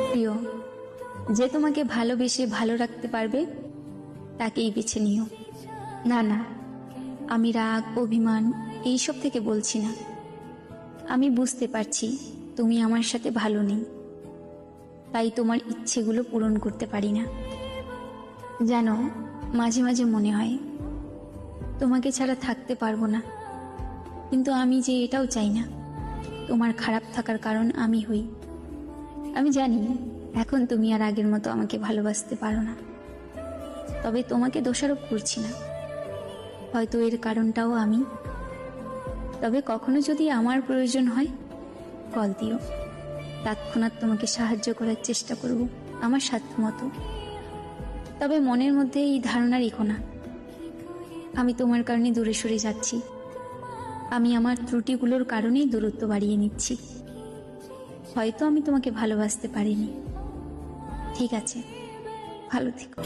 প্রিয়, যে তোমাকে ভালোবেসে ভালো রাখতে পারবে তাকেই বেছে নিও। না না, আমি রাগ অভিমান এইসব থেকে বলছি না। আমি বুঝতে পারছি তুমি আমার সাথে ভালো নেই, তাই তোমার ইচ্ছেগুলো পূরণ করতে পারি না। জানো, মাঝে মাঝে মনে হয় তোমাকে ছাড়া থাকতে পারবো না, কিন্তু আমি যে এটাও চাই না তোমার খারাপ থাকার কারণ আমি হই। আমি জানি এখন তুমি আর আগের মতো আমাকে ভালোবাসতে পারো না, তবে তোমাকে দোষারোপ করছি না। হয়তো এর কারণটাও আমি। তবে কখনো যদি আমার প্রয়োজন হয় কল দিও, তৎক্ষণাৎ তোমাকে সাহায্য করার চেষ্টা করব আমার সাধ্যমতো। তবে মনের মধ্যে এই ধারণা রেখো না আমি তোমার কারণে দূরে সরে যাচ্ছি। আমি আমার ত্রুটিগুলোর কারণেই দূরত্ব বাড়িয়ে নিচ্ছি। হয়তো আমি তোমাকে ভালোবাসতে পারিনি। ঠিক আছে, ভালো থেকো।